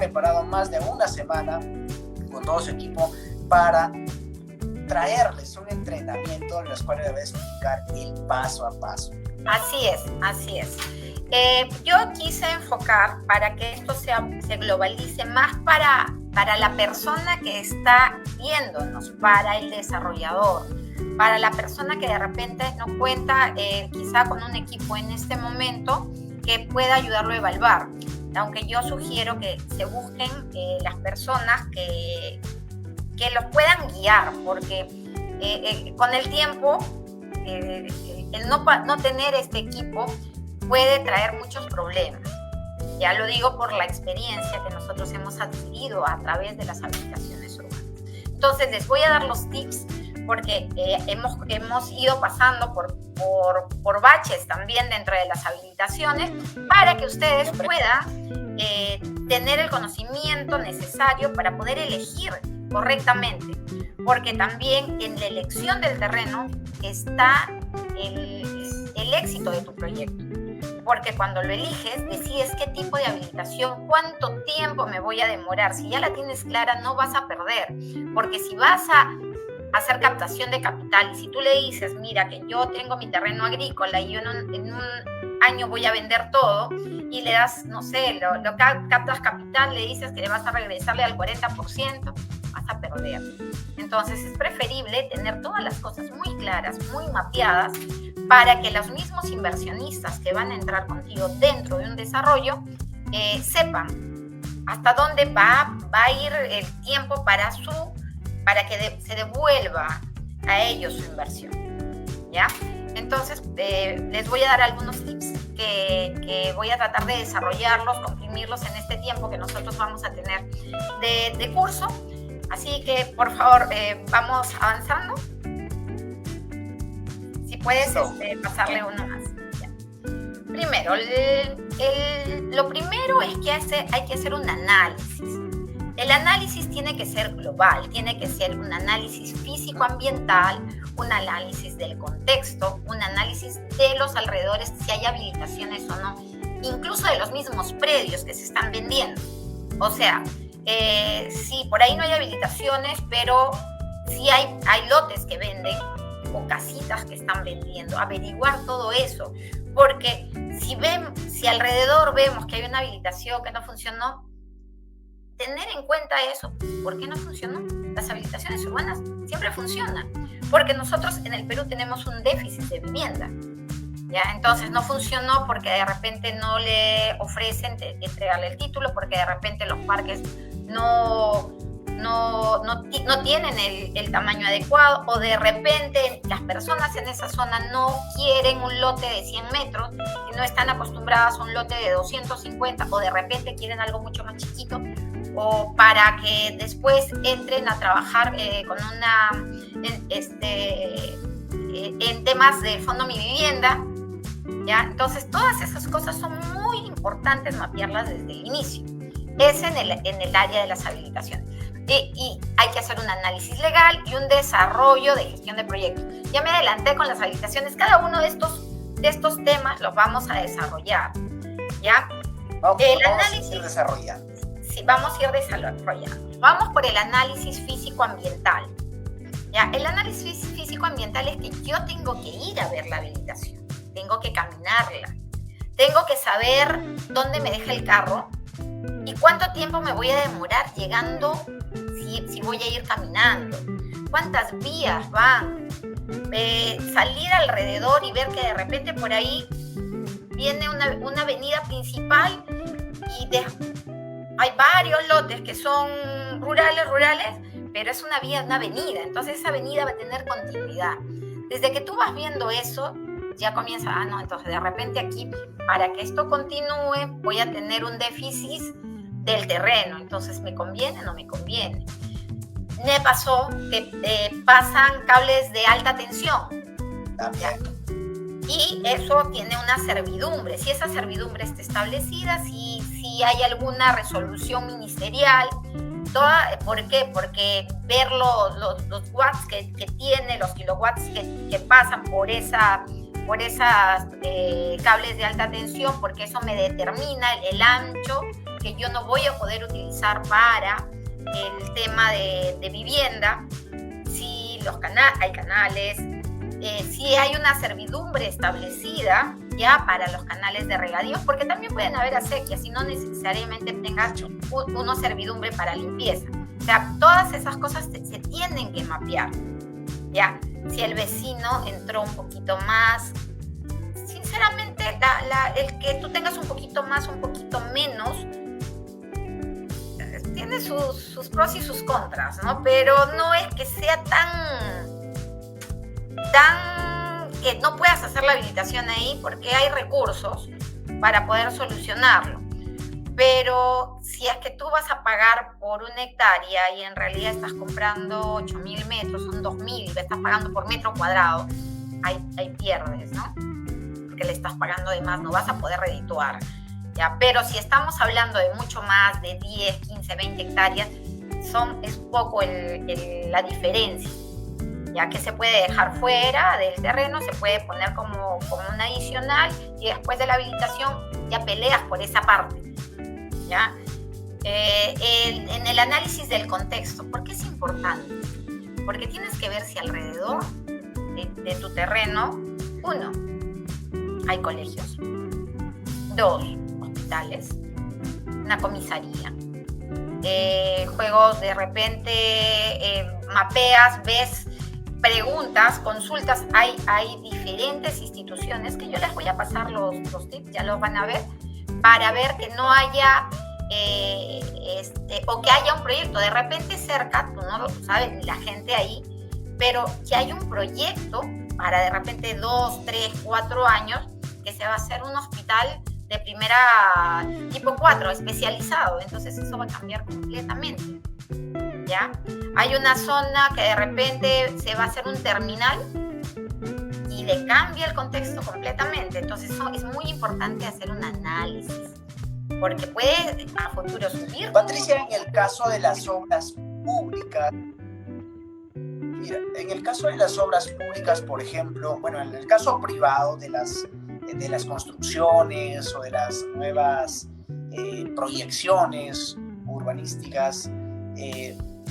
preparado más de una semana con todo su equipo para traerles un entrenamiento en los cuales debes explicar el paso a paso. Así es, así es. Yo quise enfocar para que esto se globalice más para la persona que está viéndonos, para el desarrollador, para la persona que de repente no cuenta quizá con un equipo en este momento que pueda ayudarlo a evaluar. Aunque yo sugiero que se busquen las personas que los puedan guiar, porque con el tiempo el no tener este equipo puede traer muchos problemas. Ya lo digo por la experiencia que nosotros hemos adquirido a través de las habilitaciones urbanas. Entonces les voy a dar los tips porque hemos ido pasando por baches también dentro de las habilitaciones para que ustedes puedan tener el conocimiento necesario para poder elegir correctamente, porque también en la elección del terreno está el éxito de tu proyecto, porque cuando lo eliges decides qué tipo de habilitación, cuánto tiempo me voy a demorar. Si ya la tienes clara no vas a perder, porque si vas a hacer captación de capital y si tú le dices, mira que yo tengo mi terreno agrícola y yo en un año voy a vender todo y le das, no sé, lo captas capital, le dices que le vas a regresarle al 40%, vas a perder. Entonces es preferible tener todas las cosas muy claras, muy mapeadas, para que los mismos inversionistas que van a entrar contigo dentro de un desarrollo sepan hasta dónde va a ir el tiempo para que se devuelva a ellos su inversión, ¿ya? Entonces, les voy a dar algunos tips que voy a tratar de desarrollarlos, comprimirlos en este tiempo que nosotros vamos a tener de curso. Así que, por favor, vamos avanzando. Si puedes pasarle uno más. Ya. Primero, lo primero es que hay que hacer un análisis. El análisis tiene que ser global, tiene que ser un análisis físico-ambiental, un análisis del contexto, un análisis de los alrededores, si hay habilitaciones o no, incluso de los mismos predios que se están vendiendo. O sea, sí, por ahí no hay habilitaciones, pero sí hay lotes que venden o casitas que están vendiendo. Averiguar todo eso, porque si alrededor vemos que hay una habilitación que no funcionó, tener en cuenta eso. ¿Por qué no funcionó? Las habilitaciones urbanas siempre funcionan, porque nosotros en el Perú tenemos un déficit de vivienda, ¿ya? Entonces no funcionó porque de repente no le ofrecen entregarle el título, porque de repente los parques no tienen el tamaño adecuado, o de repente las personas en esa zona no quieren un lote de 100 metros y no están acostumbradas a un lote de 250, o de repente quieren algo mucho más chiquito, o para que después entren a trabajar en temas de Fondo Mi Vivienda, ¿ya? Entonces todas esas cosas son muy importantes mapearlas desde el inicio. Es en el área de las habilitaciones. Y hay que hacer un análisis legal y un desarrollo de gestión de proyectos. Ya me adelanté con las habilitaciones. Cada uno de estos temas los vamos a desarrollar, ¿ya? Vamos a ir desarrollando. Sí, vamos a ir desarrollando. Vamos por el análisis físico-ambiental, ¿ya? El análisis físico-ambiental es que yo tengo que ir a ver la habilitación, tengo que caminarla, tengo que saber dónde me deja el carro y cuánto tiempo me voy a demorar llegando si voy a ir caminando, cuántas vías van, salir alrededor y ver que de repente por ahí viene una avenida principal y hay varios lotes que son rurales, pero es una avenida, entonces esa avenida va a tener continuidad. Desde que tú vas viendo eso, ya comienza, entonces de repente aquí, para que esto continúe, voy a tener un déficit del terreno, entonces ¿me conviene o no me conviene? Me pasó que pasan cables de alta tensión, ¿ya? Y eso tiene una servidumbre. Si esa servidumbre está establecida, si hay alguna resolución ministerial, ¿por qué? Porque ver los watts que tiene, los kilowatts que pasan por esas cables de alta tensión, porque eso me determina el ancho que yo no voy a poder utilizar para el tema de vivienda, si hay canales, si hay una servidumbre establecida ya para los canales de regadío, porque también pueden haber acequias y no necesariamente tengas una servidumbre para limpieza. O sea, todas esas cosas se tienen que mapear, ¿ya? Si el vecino entró un poquito más, sinceramente, el que tú tengas un poquito más, un poquito menos, tiene sus pros y sus contras, ¿no? Pero no es que sea tan que no puedas hacer la habilitación ahí, porque hay recursos para poder solucionarlo. Pero si es que tú vas a pagar por 1 hectárea y en realidad estás comprando 8.000 metros, son 2.000 y le estás pagando por metro cuadrado, ahí pierdes, ¿no? Porque le estás pagando de más, no vas a poder redituar, ¿ya? Pero si estamos hablando de mucho más, de 10, 15, 20 hectáreas, es poco la diferencia, ya que se puede dejar fuera del terreno, se puede poner como un adicional y después de la habilitación ya peleas por esa parte, ¿ya? En el análisis del contexto, ¿por qué es importante? Porque tienes que ver si alrededor de tu terreno, 1, hay colegios, 2, hospitales, una comisaría, juegos de repente, mapeas, ves, preguntas, consultas, hay diferentes instituciones que yo les voy a pasar los tips, ya los van a ver, para ver que no haya o que haya un proyecto de repente cerca, tú no lo sabes ni la gente ahí, pero que hay un proyecto para de repente 2, 3, 4 años que se va a hacer un hospital de primera tipo 4 especializado, entonces eso va a cambiar completamente, ¿ya? Hay una zona que de repente se va a hacer un terminal y le cambia el contexto completamente, entonces eso es muy importante hacer un análisis, porque puede a futuro subir. Patricia, en el caso de las obras públicas, mira, en el caso de las obras públicas, por ejemplo, bueno, en el caso privado de las construcciones o de las nuevas proyecciones urbanísticas,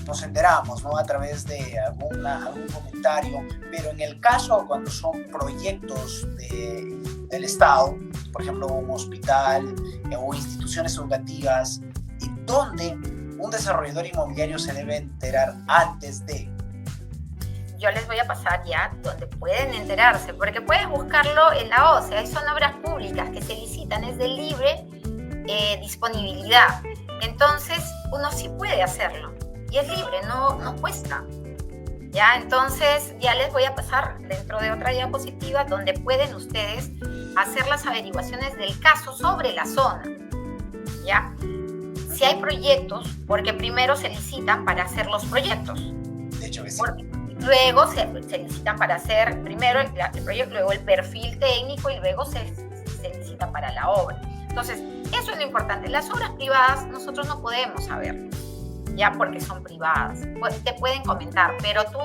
nos enteramos, ¿no? A través de algún comentario, pero en el caso cuando son proyectos del Estado, por ejemplo, un hospital o instituciones educativas, y donde un desarrollador inmobiliario se debe enterar antes de. Yo les voy a pasar ya donde pueden enterarse, porque puedes buscarlo en la OCE, son obras públicas que se licitan, es de libre disponibilidad, entonces uno sí puede hacerlo y es libre, no cuesta, ¿ya? Entonces ya les voy a pasar dentro de otra diapositiva donde pueden ustedes hacer las averiguaciones del caso sobre la zona, ¿ya? Si hay proyectos, porque primero se licitan para hacer los proyectos. De hecho, sí. Luego se licitan para hacer primero el proyecto, luego el perfil técnico y luego se licita para la obra. Entonces, eso es lo importante. Las obras privadas nosotros no podemos saber, ya porque son privadas. Te pueden comentar, pero tú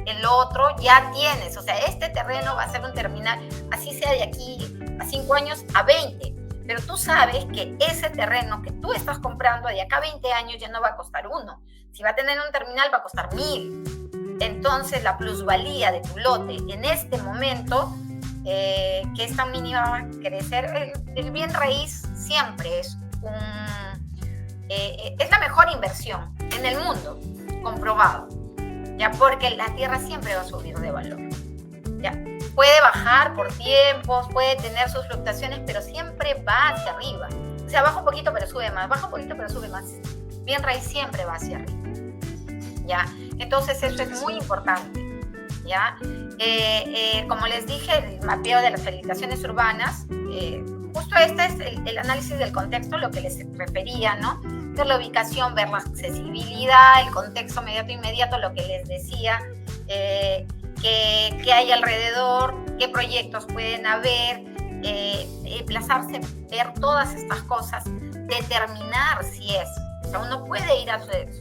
el otro ya tienes. O sea, este terreno va a ser un terminal, así sea de aquí a 5 años a 20. Pero tú sabes que ese terreno que tú estás comprando de acá a 20 años ya no va a costar 1. Si va a tener un terminal va a costar 1.000. Entonces la plusvalía de tu lote en este momento, que es tan mínima, va a crecer. El bien raíz siempre es la mejor inversión en el mundo, comprobado, ya, porque la tierra siempre va a subir de valor, ya. Puede bajar por tiempos, puede tener sus fluctuaciones, pero siempre va hacia arriba. O sea, baja un poquito pero sube más, baja un poquito pero sube más. Bien raíz siempre va hacia arriba, ¿ya? Entonces eso es muy importante, ¿ya? Como les dije, el mapeo de las habilitaciones urbanas, justo este es el análisis del contexto, lo que les refería, ¿no? Ver la ubicación, ver la accesibilidad, el contexto inmediato, lo que les decía, que hay alrededor, qué proyectos pueden haber, plazarse, ver todas estas cosas, determinar si es. O sea, uno puede ir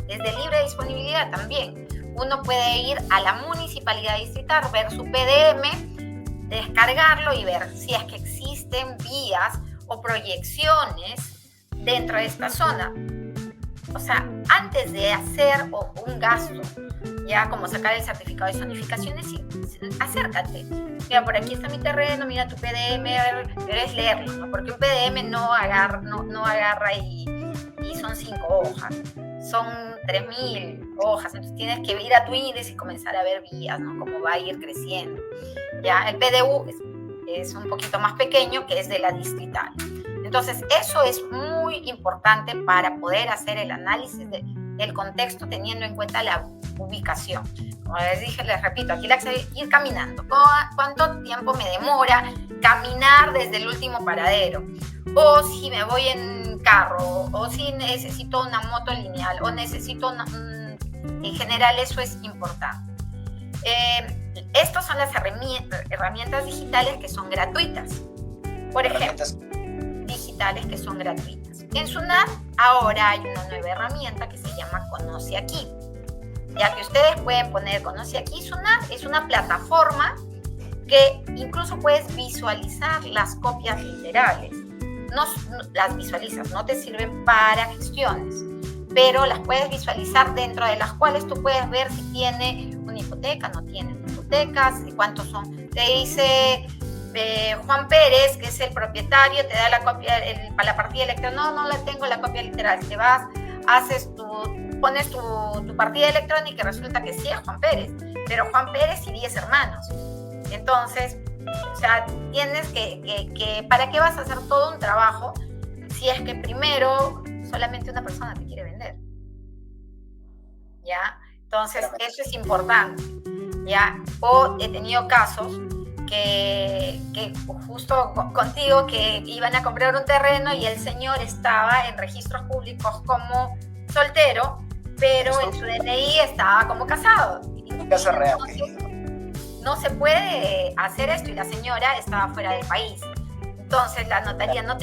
desde libre disponibilidad también. Uno puede ir a la municipalidad distrital, ver su PDM, descargarlo y ver si es que existen vías o proyecciones dentro de esta zona. O sea, antes de hacer un gasto, ya como sacar el certificado de zonificaciones, sí, acércate. Mira, por aquí está mi terreno, mira tu PDM, pero es leerlo, ¿no? Porque un PDM no agarra y son 5 hojas, son 3.000 hojas, entonces tienes que ir a tu índice y comenzar a ver vías, ¿no? Cómo va a ir creciendo. Ya, el PDU es un poquito más pequeño, que es de la distrital. Entonces, eso es muy importante para poder hacer el análisis del contexto teniendo en cuenta la ubicación. Como les dije, les repito, aquí la ir caminando. ¿Cuánto tiempo me demora caminar desde el último paradero? O si me voy en carro, o si necesito una moto lineal, o necesito en general, eso es importante. Estas son las herramientas digitales que son gratuitas. Por ejemplo, digitales que son gratuitas. En SUNAT ahora hay una nueva herramienta que se llama Conoce Aquí. Ya que ustedes pueden poner Conoce Aquí, SUNAT es una plataforma que incluso puedes visualizar las copias literales. No las visualizas, no te sirven para gestiones, pero las puedes visualizar, dentro de las cuales tú puedes ver si tiene una hipoteca, no tiene una hipoteca, y cuántos son. Te dice Juan Pérez, que es el propietario, te da la copia para la partida electrónica. No la tengo la copia literal. Te vas, pones tu partida electrónica y resulta que sí es Juan Pérez, pero Juan Pérez y 10 hermanos. Entonces, o sea, tienes que ¿para qué vas a hacer todo un trabajo si es que primero solamente una persona te quiere vender? ¿Ya? Entonces, eso es importante, ¿ya? O he tenido casos que justo contigo, que iban a comprar un terreno y el señor estaba en registros públicos como soltero, pero en su DNI estaba como casado. Caso real. No se puede hacer esto, y la señora estaba fuera del país. Entonces la notaría o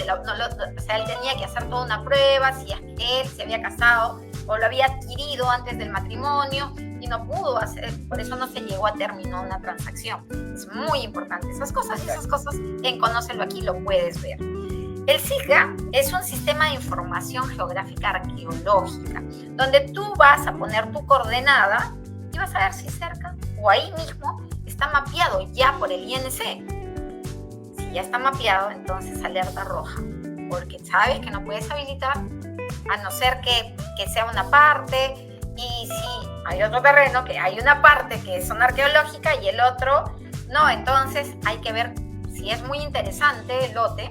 sea, él tenía que hacer toda una prueba si él se había casado o lo había adquirido antes del matrimonio, y no pudo hacer, por eso no se llegó a término una transacción. Es muy importante esas cosas en Conócelo Aquí lo puedes ver. El SIGA es un sistema de información geográfica arqueológica, donde tú vas a poner tu coordenada y vas a ver si cerca o ahí mismo está mapeado ya por el INC. Si ya está mapeado, entonces alerta roja, porque sabes que no puedes habilitar a no ser que sea una parte. Y si hay otro terreno que hay una parte que es zona arqueológica y el otro no, entonces hay que ver si es muy interesante el lote.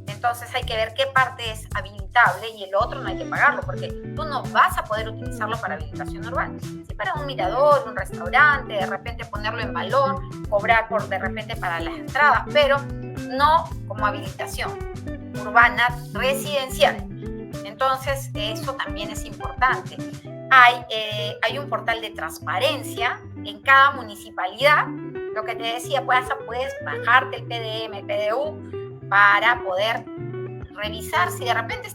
Entonces hay que ver qué parte es habilitable y el otro no hay que pagarlo, porque tú no vas a poder utilizarlo para habilitación urbana. Sí, para un mirador, un restaurante, de repente ponerlo en valor, cobrar de repente para las entradas, pero no como habilitación urbana residencial. Entonces eso también es importante. Hay un portal de transparencia en cada municipalidad. Lo que te decía, puedes bajarte el PDM, el PDU, para poder revisar si de repente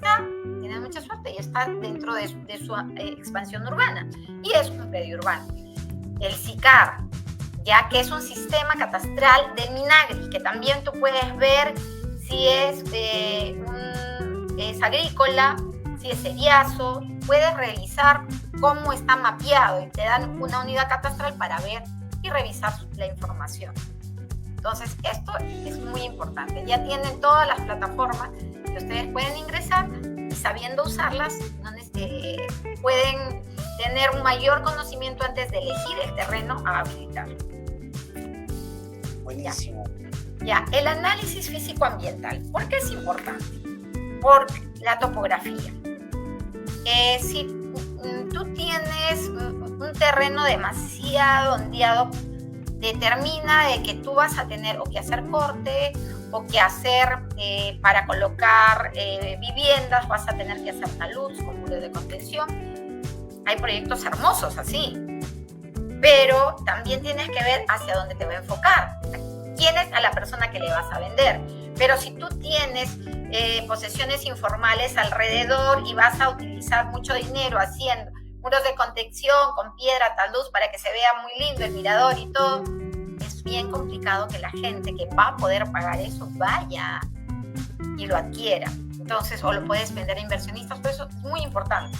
tienes mucha suerte y está dentro de su expansión urbana, y es un predio urbano. El SICAR, ya que es un sistema catastral del Minagri, que también tú puedes ver si es agrícola, si es seriazo, puedes revisar cómo está mapeado y te dan una unidad catastral para ver y revisar la información. Entonces, esto es muy importante. Ya tienen todas las plataformas que ustedes pueden ingresar, y sabiendo usarlas, pueden tener un mayor conocimiento antes de elegir el terreno a habilitar. Buenísimo. Ya, el análisis físico-ambiental. ¿Por qué es importante? Por la topografía. Si tú tienes un terreno demasiado ondeado, determina de que tú vas a tener o que hacer corte o que hacer para colocar viviendas, vas a tener que hacer taludes con muros de contención. Hay proyectos hermosos así, pero también tienes que ver hacia dónde te va a enfocar, quién es a la persona que le vas a vender. Pero si tú tienes posesiones informales alrededor y vas a utilizar mucho dinero haciendo muros de contención con piedra, talud, para que se vea muy lindo el mirador y todo, es bien complicado que la gente que va a poder pagar eso vaya y lo adquiera. Entonces, o lo puedes vender a inversionistas, pero eso es muy importante,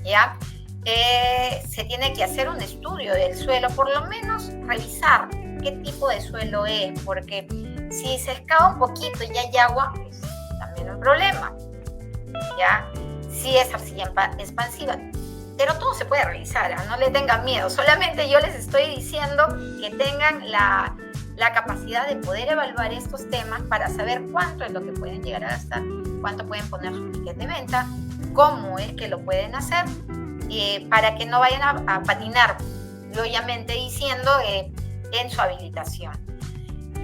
¿ya? Se tiene que hacer un estudio del suelo, por lo menos revisar qué tipo de suelo es, porque si se excava un poquito y ya hay agua, pues también es un problema, ¿ya? Si es arcilla expansiva, pero todo se puede revisar, ¿eh? No le tengan miedo, solamente yo les estoy diciendo que tengan la capacidad de poder evaluar estos temas para saber cuánto es lo que pueden llegar a gastar, cuánto pueden poner su ticket de venta, cómo es que lo pueden hacer, para que no vayan a patinar, obviamente diciendo, en su habilitación.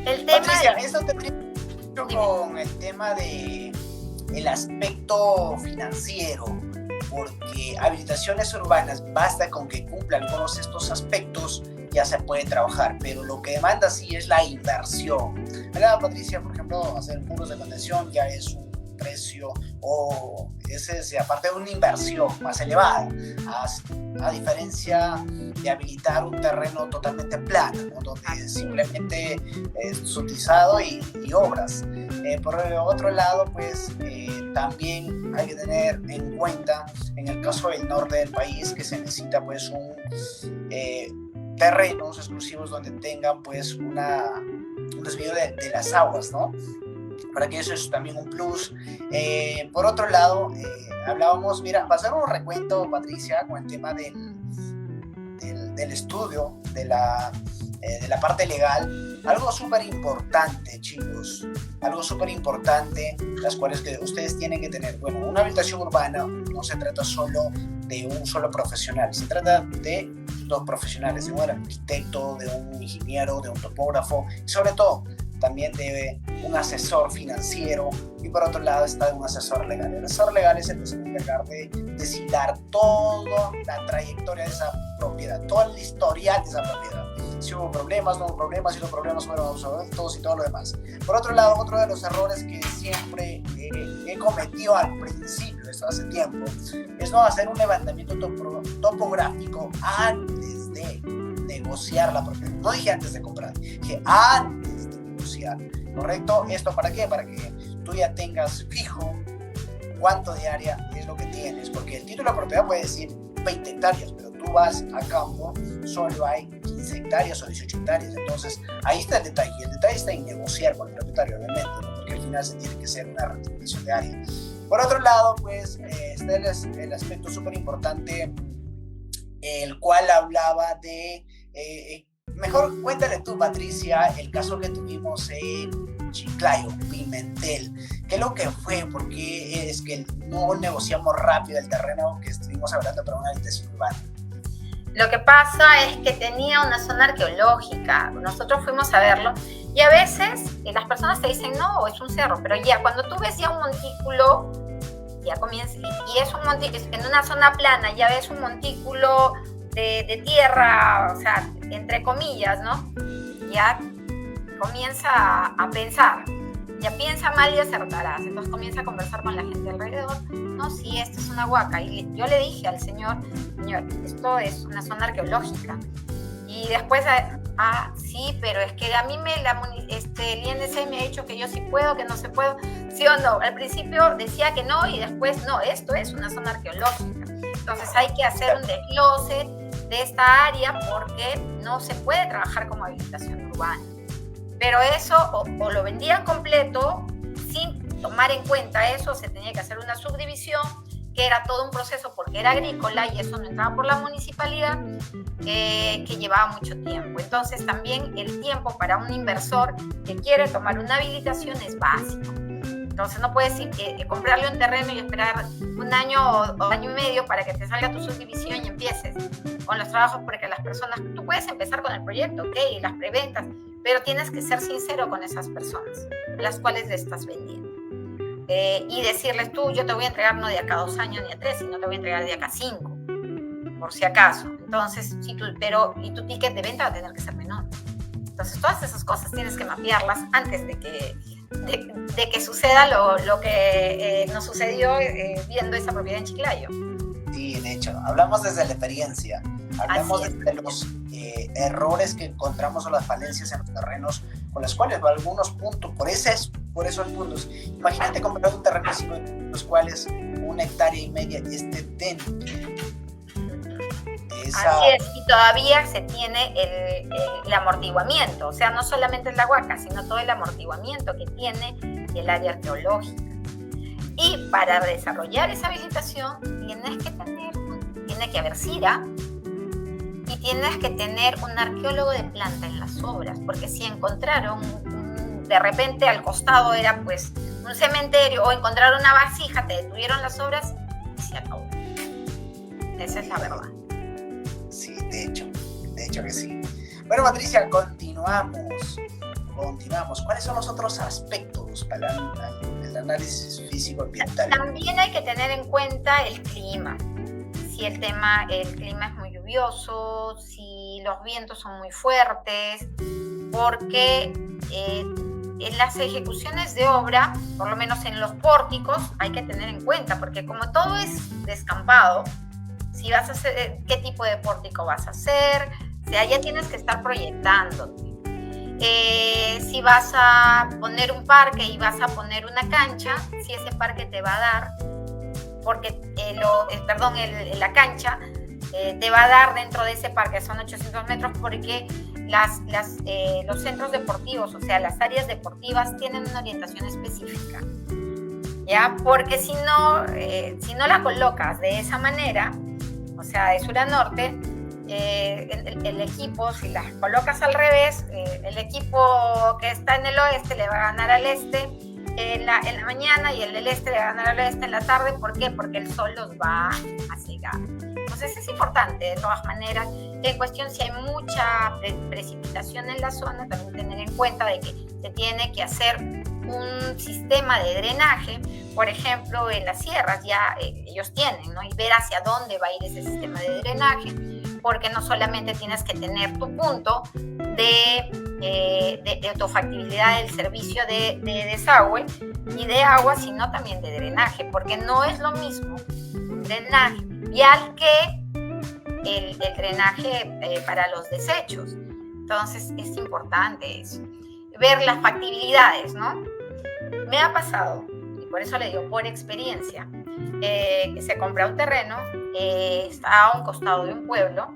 El tema Patricia, esto tendría mucho con el tema de el aspecto financiero, porque habilitaciones urbanas, basta con que cumplan todos estos aspectos, ya se puede trabajar, pero lo que demanda sí es la inversión, ¿verdad, Patricia? Por ejemplo, hacer muros de contención ya es un precio, o es aparte de una inversión más elevada, a diferencia de habilitar un terreno totalmente plano, ¿no? Donde simplemente es utilizado y obras. Por otro lado, pues también hay que tener en cuenta, en el caso del norte del país, que se necesita pues terrenos exclusivos donde tengan pues un desvío de las aguas, ¿no? Para que eso es también un plus. Por otro lado, hablábamos, mira, va a ser un recuento, Patricia, con el tema del estudio, de la parte legal. Algo súper importante, chicos, algo súper importante, las cuales que ustedes tienen que tener. Bueno, una habilitación urbana no se trata solo de un solo profesional, se trata de dos profesionales, de un arquitecto, de un ingeniero, de un topógrafo, y sobre todo también de un asesor financiero, y por otro lado está de un asesor legal. El asesor legal es el que se va a encargar de deshilar toda la trayectoria de esa propiedad, todo el historial de esa propiedad. Si hubo problemas, no hubo problemas, si los problemas fueron todos y todo lo demás. Por otro lado, otro de los errores que siempre he cometido al principio, esto hace tiempo, es no hacer un levantamiento topográfico antes de negociar la propiedad. No dije antes de comprar, dije antes de negociar, ¿correcto? ¿Esto para qué? Para que tú ya tengas fijo cuánto de área es lo que tienes, porque el título de propiedad puede decir 20 hectáreas, pero tú vas a campo, solo hay 15 hectáreas o 18 hectáreas, entonces ahí está el detalle está en negociar con el propietario, obviamente, ¿no? Porque al final se tiene que hacer una retribución de área. Por otro lado, pues está el aspecto súper importante, el cual hablaba de, mejor cuéntale tú, Patricia, el caso que tuvimos en Chiclayo, Pimentel. ¿Qué es lo que fue? Porque es que no negociamos rápido el terreno que estuvimos hablando para una habitación urbana. Lo que pasa es que tenía una zona arqueológica. Nosotros fuimos a verlo y a veces las personas te dicen, no, es un cerro, pero ya cuando tú ves ya un montículo, ya comienza, y es un montículo, en una zona plana, ya ves un montículo de tierra, o sea, entre comillas, ¿no? Ya comienza a pensar, ya piensa mal y acertarás. Entonces comienza a conversar con la gente alrededor. No, sí, esto es una huaca. Y yo le dije al señor, esto es una zona arqueológica. Y después, sí, pero es que a mí el INC me ha dicho que yo sí puedo, que no se puedo, sí o no. Al principio decía que no y después no, esto es una zona arqueológica. Entonces hay que hacer un desglose de esta área porque no se puede trabajar como habilitación urbana. Pero eso o lo vendían completo sin tomar en cuenta eso, se tenía que hacer una subdivisión, que era todo un proceso porque era agrícola y eso no entraba por la municipalidad, que llevaba mucho tiempo. Entonces también el tiempo para un inversor que quiere tomar una habilitación es básico. Entonces no puedes comprarle un terreno y esperar un año o año y medio para que te salga tu subdivisión y empieces con los trabajos, porque las personas, tú puedes empezar con el proyecto, ok, las preventas, pero tienes que ser sincero con esas personas, las cuales le estás vendiendo. Y decirles tú, yo te voy a entregar no de acá a 2 años ni a 3, sino te voy a entregar de acá a 5, por si acaso. Entonces, y tu ticket de venta va a tener que ser menor. Entonces, todas esas cosas tienes que mapearlas antes de que suceda lo que nos sucedió viendo esa propiedad en Chiclayo. Sí, de hecho, hablamos desde la experiencia, hablamos desde los errores que encontramos o las falencias en los terrenos, con las cuales algunos puntos, por ese por esos puntos. Imagínate comprar un terreno así, los cuales 1,5 hectáreas esté dentro. Así es, y todavía se tiene el amortiguamiento, o sea, no solamente el Huaca, sino todo el amortiguamiento que tiene el área arqueológica. Y para desarrollar esa vegetación tiene que haber CIRA y tienes que tener un arqueólogo de planta en las obras, porque si encontraron, de repente al costado era pues un cementerio o encontraron una vasija, te detuvieron las obras y se acabó. Esa es la verdad. Sí, de hecho que sí. Bueno, Patricia, continuamos. ¿Cuáles son los otros aspectos para el análisis físico-ambiental? También hay que tener en cuenta el clima. Si el clima es muy lluvioso, si los vientos son muy fuertes, porque en las ejecuciones de obra, por lo menos en los pórticos, hay que tener en cuenta, porque como todo es descampado, si vas a hacer, qué tipo de pórtico vas a hacer, o sea, ya tienes que estar proyectándote. Si vas a poner un parque y vas a poner una cancha, si ese parque te va a dar, porque la cancha te va a dar dentro de ese parque, son 800 metros, porque los centros deportivos, o sea, las áreas deportivas tienen una orientación específica, ¿ya? Porque si no la colocas de esa manera, o sea, de sur a norte, el equipo, si las colocas al revés, el equipo que está en el oeste le va a ganar al este en la mañana y el del este le va a ganar al oeste en la tarde. ¿Por qué? Porque el sol los va a cegar. Entonces es importante, de todas maneras, en cuestión si hay mucha precipitación en la zona, también tener en cuenta de que se tiene que hacer un sistema de drenaje. Por ejemplo, en las sierras ya ellos tienen, ¿no? Y ver hacia dónde va a ir ese sistema de drenaje, porque no solamente tienes que tener tu punto de autofactibilidad del servicio de desagüe y de agua, sino también de drenaje, porque no es lo mismo un drenaje vial que el drenaje para los desechos. Entonces es importante eso, ver las factibilidades, ¿no? Me ha pasado, y por eso le digo por experiencia, que se compra un terreno, está a un costado de un pueblo,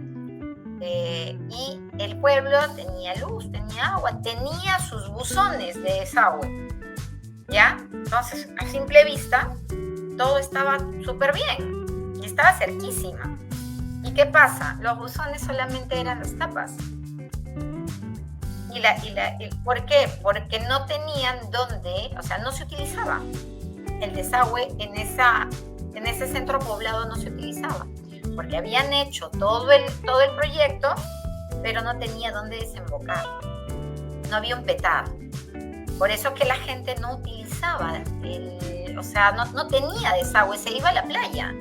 y el pueblo tenía luz, tenía agua, tenía sus buzones de desagüe, ¿ya? Entonces, a simple vista, todo estaba súper bien, y estaba cerquísima. ¿Y qué pasa? Los buzones solamente eran las tapas. ¿Por qué? Porque no tenían dónde, o sea, no se utilizaba. El desagüe en ese centro poblado no se utilizaba, porque habían hecho todo el proyecto, pero no tenía dónde desembocar. No había un petar. Por eso que la gente no utilizaba, no tenía desagüe, se iba a la playa.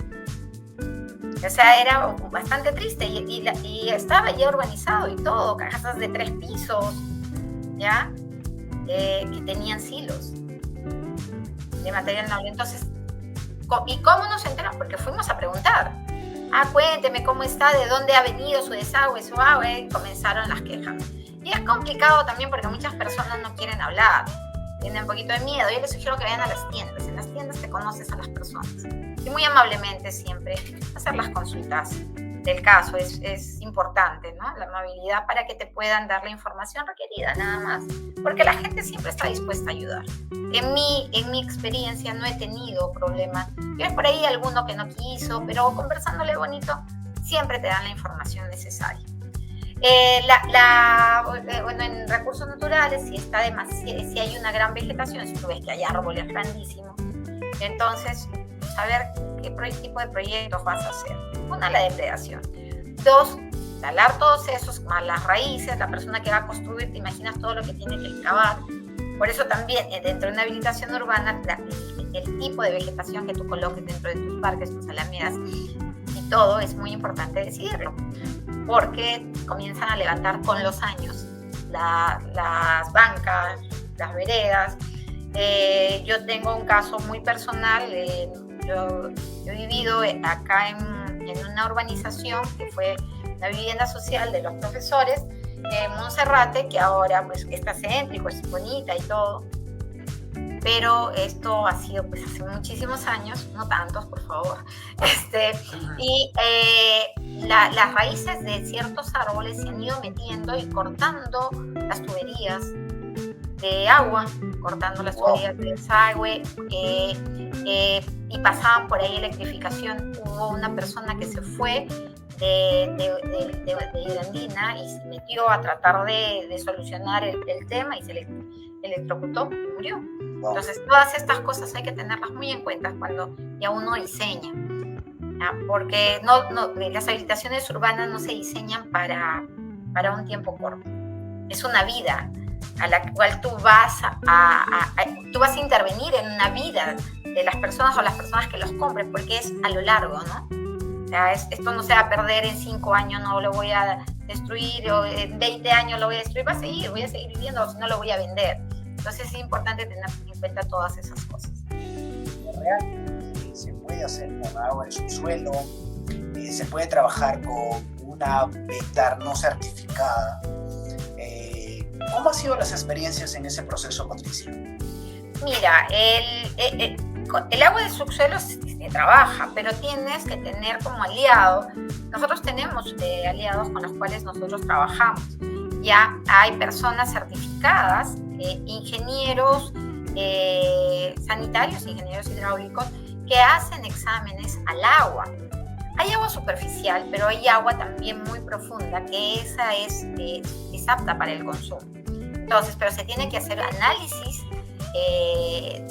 O sea, era bastante triste y estaba ya urbanizado y todo, casas de 3 pisos, ¿ya? Que tenían silos de material noble. Entonces, ¿y cómo nos enteramos? Porque fuimos a preguntar. Cuénteme cómo está, de dónde ha venido su desagüe, su agua, y comenzaron las quejas. Y es complicado también porque muchas personas no quieren hablar, tienen un poquito de miedo. Yo les sugiero que vayan a las tiendas. En las tiendas te conoces a las personas. Y muy amablemente siempre hacer las consultas del caso es importante, ¿no? La amabilidad para que te puedan dar la información requerida, nada más. Porque la gente siempre está dispuesta a ayudar. En mi experiencia no he tenido problemas. Tienes por ahí alguno que no quiso, pero conversándole bonito, siempre te dan la información necesaria. En recursos naturales, si hay una gran vegetación, si tú ves que hay árboles grandísimos, entonces saber qué tipo de proyectos vas a hacer. Una, la depredación. 2, talar todos esos, más las raíces, la persona que va a construir, te imaginas todo lo que tiene que excavar. Por eso también, dentro de una habilitación urbana, el tipo de vegetación que tú coloques dentro de tus parques, tus alamedas y todo, es muy importante decidirlo, porque comienzan a levantar con los años las bancas, las veredas. Yo tengo un caso muy personal. Yo he vivido acá en una urbanización que fue la vivienda social de los profesores en Monserrate, que ahora pues está céntrico, es bonita y todo. pero esto ha sido pues hace muchísimos años, no tantos, por favor. Y las raíces de ciertos árboles se han ido metiendo y cortando las tuberías de agua, cortando las tuberías de desagüe, y pasaban por ahí electrificación. Hubo una persona que se fue de Irandina y se metió a tratar de solucionar el tema y se electrocutó y murió. Entonces, todas estas cosas hay que tenerlas muy en cuenta cuando ya uno diseña, ¿ya? Porque las habitaciones urbanas no se diseñan para un tiempo corto. Es una vida a la cual tú vas a intervenir en una vida de las personas o las personas que los compren, porque es a lo largo, ¿no? O sea, esto no se va a perder en 5 años, no lo voy a destruir, o en 20 años lo voy a destruir, voy a seguir viviendo, o si no lo voy a vender. Entonces es importante tener en cuenta todas esas cosas. Realmente se puede hacer con agua en el subsuelo, se puede trabajar con una VECTAR no certificada. ¿Cómo han sido las experiencias en ese proceso, Patricia? Mira, el agua de subsuelo se trabaja, pero tienes que tener como aliado. Nosotros tenemos aliados con los cuales nosotros trabajamos. Ya hay personas certificadas, ingenieros sanitarios, ingenieros hidráulicos, que hacen exámenes al agua. Hay agua superficial, pero hay agua también muy profunda, que esa es apta para el consumo. Entonces, pero se tiene que hacer análisis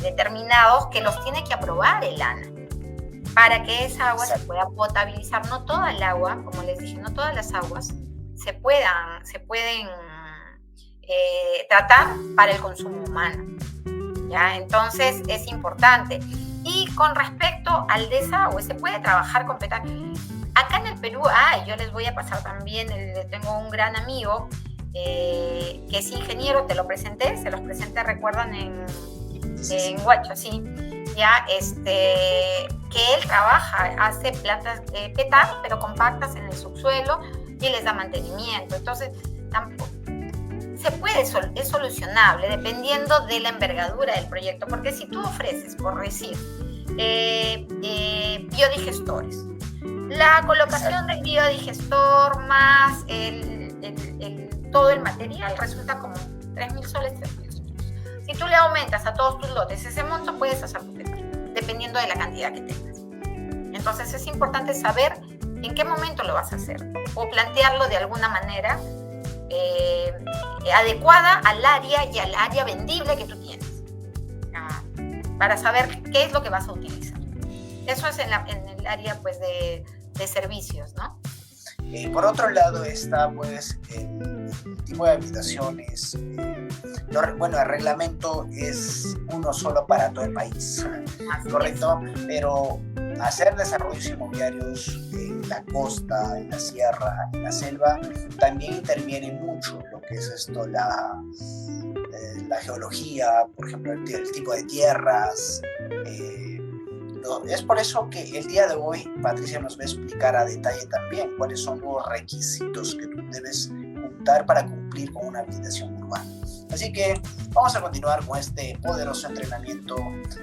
determinados que los tiene que aprobar el ANA para que esa agua se pueda potabilizar. No toda el agua, como les dije, no todas las aguas se pueden tratar para el consumo humano, ¿ya? Entonces es importante. Y con respecto al desagüe, se puede trabajar completamente. Acá en el Perú, yo les voy a pasar también, tengo un gran amigo que es ingeniero, se los presenté, recuerdan, en Huacho, sí, ya, que él trabaja, hace plantas PETAR, pero compactas en el subsuelo, y les da mantenimiento. Entonces, es solucionable dependiendo de la envergadura del proyecto, porque si tú ofreces, por decir, biodigestores, la colocación del biodigestor más todo el material resulta como 3.000 soles, 3.000 soles. Si tú le aumentas a todos tus lotes ese monto, puedes hacer tu PETAR, dependiendo de la cantidad que tengas. Entonces es importante saber en qué momento lo vas a hacer, o plantearlo de alguna manera adecuada al área y al área vendible que tú tienes, para saber qué es lo que vas a utilizar. Eso es en el área pues de servicios, ¿no? Por otro lado está pues el tipo de habitaciones. El reglamento es uno solo para todo el país, ¿correcto? Pero hacer desarrollos inmobiliarios en la costa, en la sierra, en la selva, también interviene mucho lo que es esto, la geología, por ejemplo, el tipo de tierras. Es por eso que el día de hoy Patricia nos va a explicar a detalle también cuáles son los requisitos que tú debes juntar para cumplir con una habilitación urbana. Así que vamos a continuar con este poderoso entrenamiento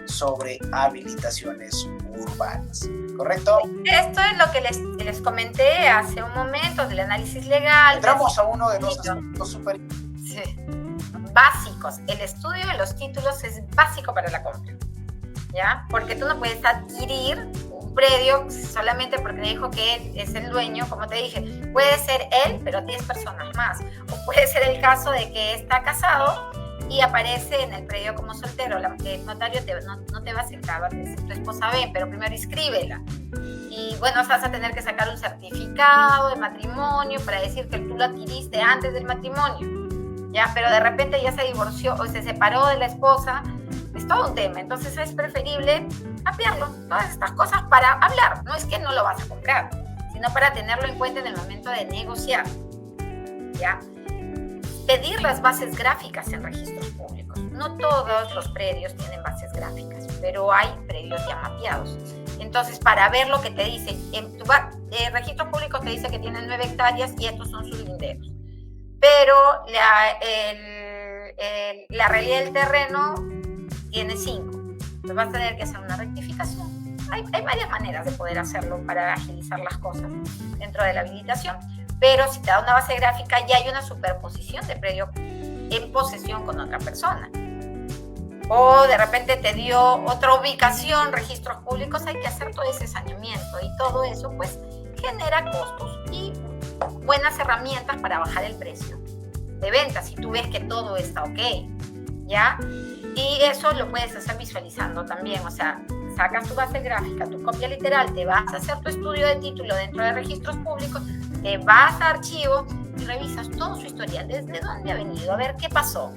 sobre habilitaciones urbanas, ¿correcto? Esto es lo que les comenté hace un momento del análisis legal. Entramos a uno de los aspectos súper básicos. El estudio de los títulos es básico para la compra, ¿ya? Porque tú no puedes adquirir un predio solamente porque dijo que él es el dueño. Como te dije, puede ser él, pero 10 personas más. O puede ser el caso de que está casado y aparece en el predio como soltero. El notario no te va a aceptar, va a decir, tu esposa ven, pero primero inscríbela. Y bueno, vas a tener que sacar un certificado de matrimonio para decir que tú lo adquiriste antes del matrimonio, ¿ya? Pero de repente ya se divorció o se separó de la esposa. Es todo un tema. Entonces es preferible ampliarlo, todas estas cosas para hablar. No es que no lo vas a comprar, sino para tenerlo en cuenta en el momento de negociar, ¿ya? Pedir las bases gráficas en registros públicos. No todos los predios tienen bases gráficas, pero hay predios ya mapeados. Entonces, para ver lo que te dice, en tu registro público te dice que tienen 9 hectáreas y estos son sus linderos. Pero la realidad del terreno tiene 5. Pues vas a tener que hacer una rectificación. Hay varias maneras de poder hacerlo para agilizar las cosas dentro de la habilitación, pero si te da una base gráfica ya hay una superposición de predio en posesión con otra persona. O de repente te dio otra ubicación, registros públicos, hay que hacer todo ese saneamiento y todo eso pues genera costos y buenas herramientas para bajar el precio de venta si tú ves que todo está ok, ¿ya? Y eso lo puedes hacer visualizando también, o sea, sacas tu base gráfica, tu copia literal, te vas a hacer tu estudio de título dentro de registros públicos, te vas a archivos y revisas todo su historial, desde dónde ha venido, a ver qué pasó,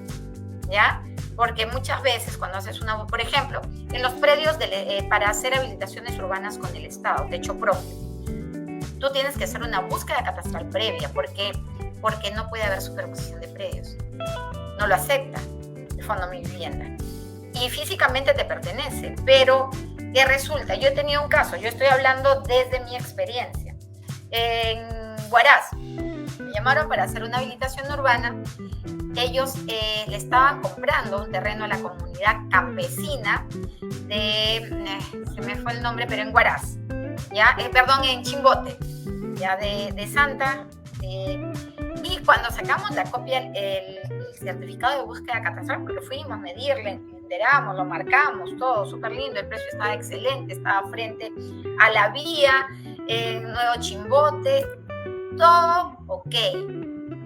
¿ya? Porque muchas veces cuando haces una, por ejemplo, en los predios para hacer habilitaciones urbanas con el Estado, techo propio, tú tienes que hacer una búsqueda catastral previa, porque no puede haber superposición de predios. No lo acepta el Fondo Mi Vivienda. Y físicamente te pertenece, pero ¿qué resulta? Yo he tenido un caso, yo estoy hablando desde mi experiencia. En Huaraz, me llamaron para hacer una habilitación urbana. Ellos le estaban comprando un terreno a la comunidad campesina se me fue el nombre, pero en Huaraz, ¿ya? Perdón, en Chimbote, ya de Santa. Y cuando sacamos la copia, el certificado de búsqueda catastral, porque fuimos a medirle, enteramos, lo marcamos, todo súper lindo, el precio estaba excelente, estaba frente a la vía, Nuevo Chimbote, todo ok.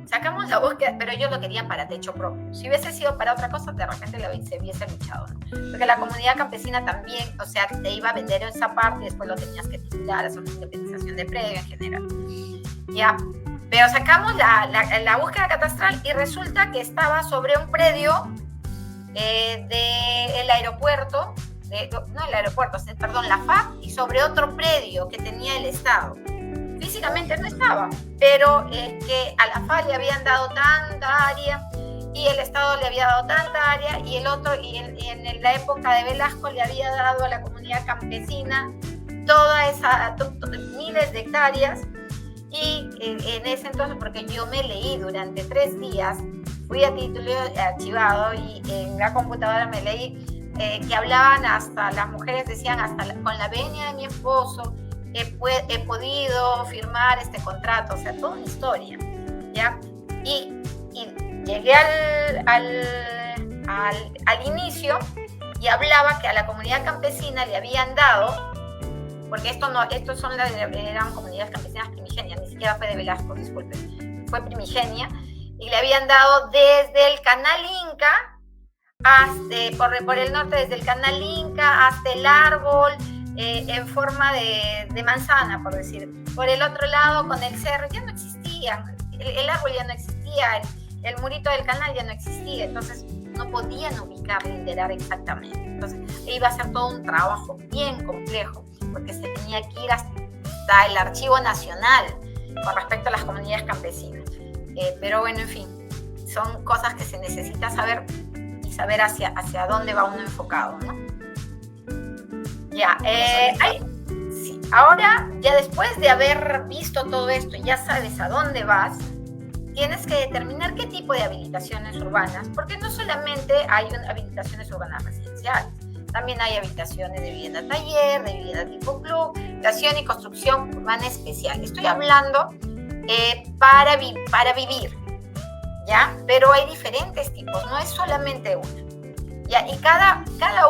Sacamos la búsqueda, pero ellos lo querían para techo propio. Si hubiese sido para otra cosa, de repente se hubiese luchado, ¿no? Porque la comunidad campesina también, o sea, te iba a vender esa parte y después lo tenías que titular, hacer una independización de predio en general. Ya, pero sacamos la búsqueda catastral y resulta que estaba sobre un predio del aeropuerto, la FAP, y sobre otro predio que tenía el Estado. Físicamente no estaba, pero es que a la FA le habían dado tanta área y el Estado le había dado tanta área y el otro, y en la época de Velasco le había dado a la comunidad campesina toda esa, miles de hectáreas. Y en ese entonces, porque yo me leí durante 3 días, fui a título archivado y en la computadora me leí que hablaban hasta, las mujeres decían hasta con la venia de mi esposo, he podido firmar este contrato, o sea, toda una historia, ¿ya? Y llegué al inicio y hablaba que a la comunidad campesina le habían dado, porque eran comunidades campesinas primigenias, ni siquiera fue de Velasco, disculpen, fue primigenia, y le habían dado desde el canal Inca, por el norte, desde el canal Inca hasta el árbol, en forma de manzana, por decir. Por el otro lado, con el cerro, ya no existía, el árbol ya no existía, el murito del canal ya no existía, entonces no podían ubicar, linderar exactamente. Entonces iba a ser todo un trabajo bien complejo, porque se tenía que ir hasta el Archivo Nacional con respecto a las comunidades campesinas. Pero bueno, en fin, son cosas que se necesita saber y saber hacia dónde va uno enfocado, ¿no? Ya, sí. Ahora, ya después de haber visto todo esto y ya sabes a dónde vas, tienes que determinar qué tipo de habilitaciones urbanas, porque no solamente hay habilitaciones urbanas residenciales, también hay habilitaciones de vivienda taller, de vivienda tipo club, habitación y construcción urbana especial. Estoy hablando para vivir, ¿ya? Pero hay diferentes tipos, no es solamente una. ¿Ya? Y cada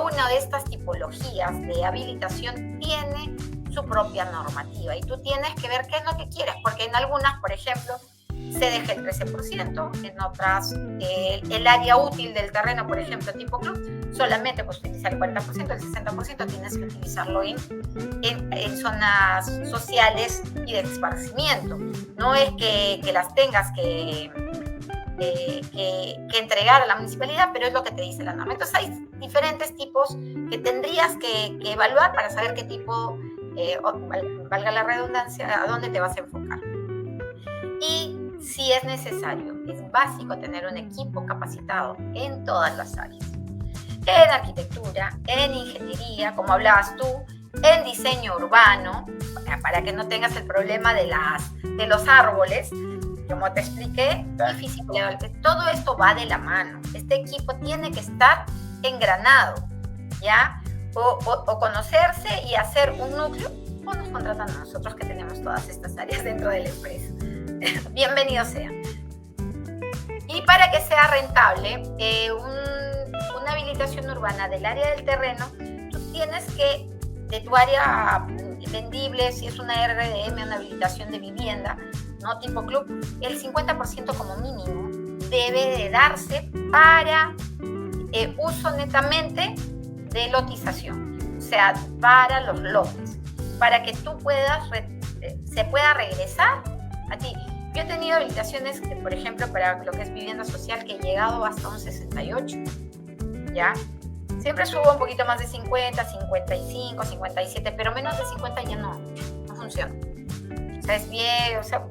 una de estas tipologías de habilitación tiene su propia normativa y tú tienes que ver qué es lo que quieres, porque en algunas, por ejemplo, se deja el 13%, en otras el área útil del terreno, por ejemplo, tipo club, solamente puedes utilizar el 40%, el 60% tienes que utilizarlo en zonas sociales y de esparcimiento. No es que las tengas que entregar a la municipalidad, pero es lo que te dice la norma. Entonces hay diferentes tipos que tendrías que evaluar para saber qué tipo, valga la redundancia, a dónde te vas a enfocar. Y si es necesario, es básico tener un equipo capacitado en todas las áreas. En arquitectura, en ingeniería, como hablabas tú, en diseño urbano, para que no tengas el problema de los árboles, como te expliqué, y físico. Todo esto va de la mano. Este equipo tiene que estar engranado, ¿ya? O conocerse y hacer un núcleo, o nos contratan a nosotros que tenemos todas estas áreas dentro de la empresa. Bienvenido sea. Y para que sea rentable, una habilitación urbana del área del terreno, tú tienes que, de tu área vendible, si es una RDM, una habilitación de vivienda, no tipo club, el 50% como mínimo debe de darse para uso netamente de lotización, o sea, para los lotes, para que tú se pueda regresar a ti. Yo he tenido habilitaciones, por ejemplo, para lo que es vivienda social, que he llegado hasta un 68, ¿ya? Siempre subo un poquito más de 50, 55, 57, pero menos de 50 ya no funciona. O sea, es bien, o sea,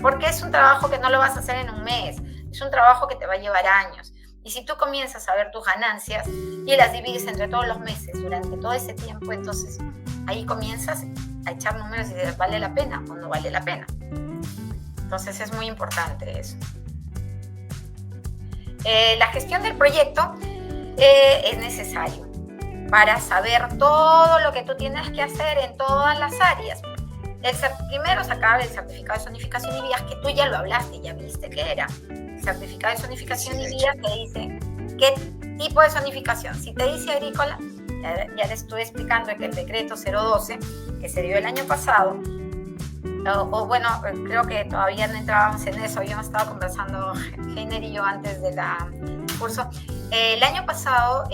porque es un trabajo que no lo vas a hacer en un mes, es un trabajo que te va a llevar años. Y si tú comienzas a ver tus ganancias y las divides entre todos los meses durante todo ese tiempo, entonces ahí comienzas a echar números y dices, ¿vale la pena o no vale la pena? Entonces es muy importante eso. La gestión del proyecto es necesario para saber todo lo que tú tienes que hacer en todas las áreas. Primero sacar el certificado de zonificación y vías, que tú ya lo hablaste, ya viste qué era. El certificado de zonificación y vías te dice qué tipo de zonificación. Si te dice agrícola, ya le estuve explicando que el decreto 012, que se dio el año pasado, bueno, creo que todavía no entrábamos en eso, habíamos estado conversando Heiner y yo antes del curso. El año pasado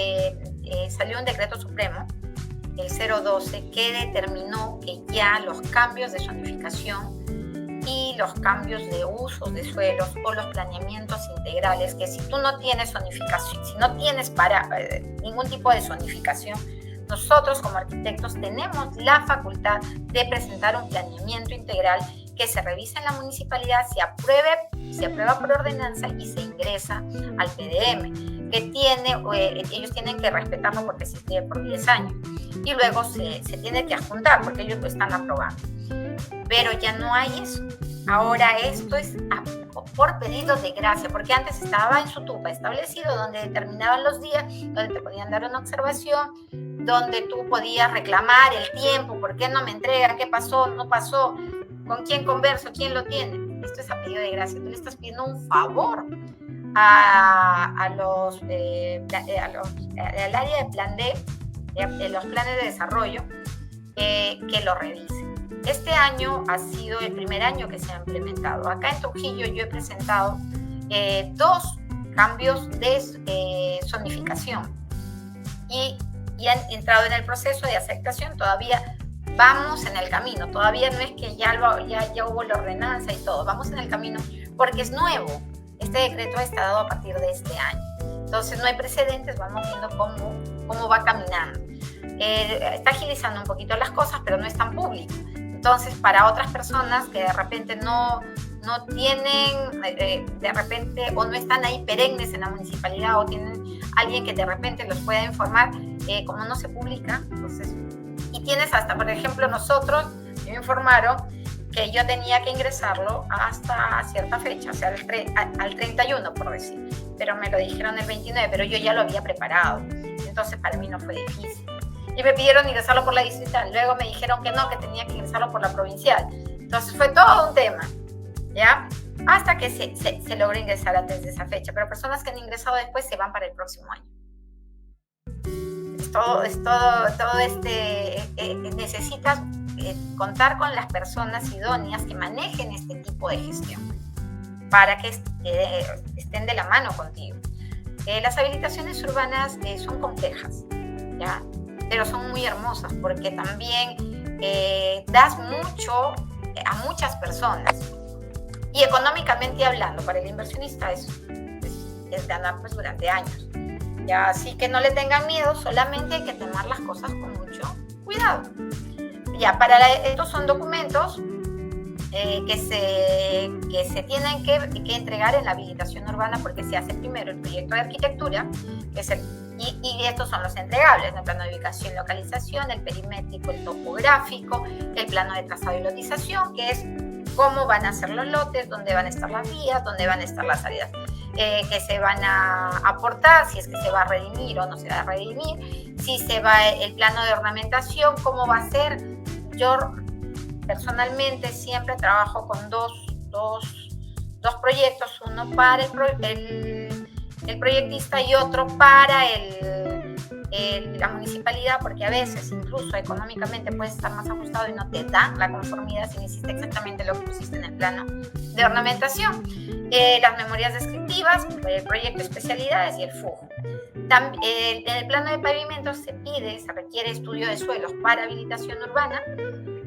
salió un decreto supremo, el 012, que determinó que ya los cambios de zonificación y los cambios de usos de suelos o los planeamientos integrales, que si tú no tienes zonificación, si no tienes ningún tipo de zonificación, nosotros como arquitectos tenemos la facultad de presentar un planeamiento integral que se revisa en la municipalidad, se aprueba por ordenanza y se ingresa al PDM, que ellos tienen que respetarlo porque se escribe por 10 años y luego se tiene que adjuntar porque ellos lo están aprobando. Pero ya no hay eso. Ahora esto es por pedido de gracia, porque antes estaba en su tupa establecido donde determinaban los días, donde te podían dar una observación, donde tú podías reclamar el tiempo, ¿por qué no me entregan? ¿Qué pasó? ¿No pasó? ¿Con quién converso? ¿Quién lo tiene? Esto es a pedido de gracia. Tú le estás pidiendo un favor al área de plan D, de los planes de desarrollo, que lo revise. Este año ha sido el primer año que se ha implementado. Acá en Trujillo yo he presentado 2 cambios de zonificación y han entrado en el proceso de aceptación. Todavía vamos en el camino, todavía no es que ya hubo la ordenanza y todo, vamos en el camino porque es nuevo. Este decreto está dado a partir de este año. Entonces no hay precedentes, vamos viendo cómo va caminando. Está agilizando un poquito las cosas, pero no es tan público. Entonces, para otras personas que de repente no tienen, de repente, o no están ahí perennes en la municipalidad, o tienen alguien que de repente los pueda informar, como no se publica, entonces, y tienes hasta, por ejemplo, me informaron que yo tenía que ingresarlo hasta cierta fecha, o sea, al 31, por decir, pero me lo dijeron el 29, pero yo ya lo había preparado, entonces para mí no fue difícil. Y me pidieron ingresarlo por la distrital, luego me dijeron que no, que tenía que ingresarlo por la provincial. Entonces fue todo un tema, ¿ya? Hasta que se logró ingresar antes de esa fecha, pero personas que han ingresado después se van para el próximo año. Necesitas contar con las personas idóneas que manejen este tipo de gestión para que estén de la mano contigo. Las habilitaciones urbanas son complejas, ¿ya? Pero son muy hermosas porque también das mucho a muchas personas y económicamente hablando para el inversionista es ganar pues durante años, ya, así que no le tengan miedo, solamente hay que tomar las cosas con mucho cuidado. Ya, estos son documentos que se tienen que entregar en la habilitación urbana porque se hace primero el proyecto de arquitectura, que es y estos son los entregables, el plano de ubicación y localización, el perimétrico, el topográfico, el plano de trazado y lotización, que es cómo van a ser los lotes, dónde van a estar las vías, dónde van a estar las salidas. que se van a aportar, si es que se va a redimir o no se va a redimir, si se va el plano de ornamentación, cómo va a ser. Yo personalmente siempre trabajo con dos proyectos, uno para el proyectista y otro para la municipalidad, porque a veces incluso económicamente puedes estar más ajustado y no te da la conformidad si no hiciste exactamente lo que pusiste en el plano de ornamentación. Las memorias descriptivas, el proyecto de especialidades y el FUJO. En el plano de pavimentos se requiere estudio de suelos para habilitación urbana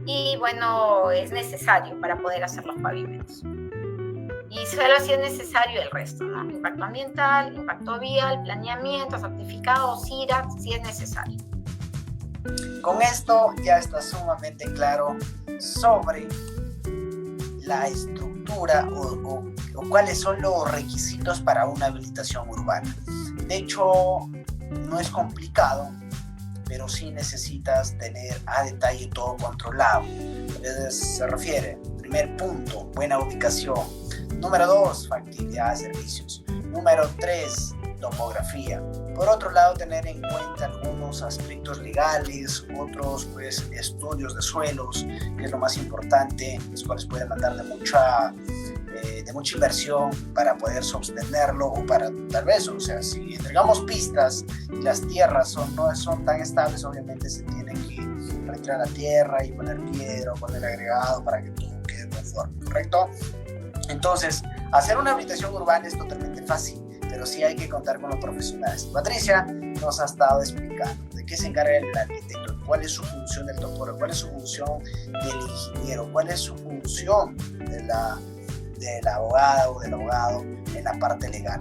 y bueno, es necesario para poder hacer los pavimentos. Y solo si es necesario el resto, ¿no? Impacto ambiental, impacto vial, planeamiento, certificado, CIRA, si es necesario. Con esto ya está sumamente claro sobre la estructura o cuáles son los requisitos para una habilitación urbana. De hecho, no es complicado, pero sí necesitas tener a detalle todo controlado. Entonces, se refiere, primer punto, buena ubicación. Número 2, factibilidad de servicios. Número 3, topografía. Por otro lado, tener en cuenta algunos aspectos legales, otros pues estudios de suelos, que es lo más importante, los cuales pueden mandar de mucha inversión para poder sostenerlo o para tal vez, o sea, si entregamos pistas y las tierras no son tan estables, obviamente se tiene que retirar la tierra y poner piedra o poner agregado para que todo quede conforme, ¿correcto? Entonces, hacer una habilitación urbana es totalmente fácil, pero sí hay que contar con los profesionales. Patricia nos ha estado explicando de qué se encarga el arquitecto, cuál es su función del topógrafo, cuál es su función del ingeniero, cuál es su función de la abogada o del abogado en la parte legal.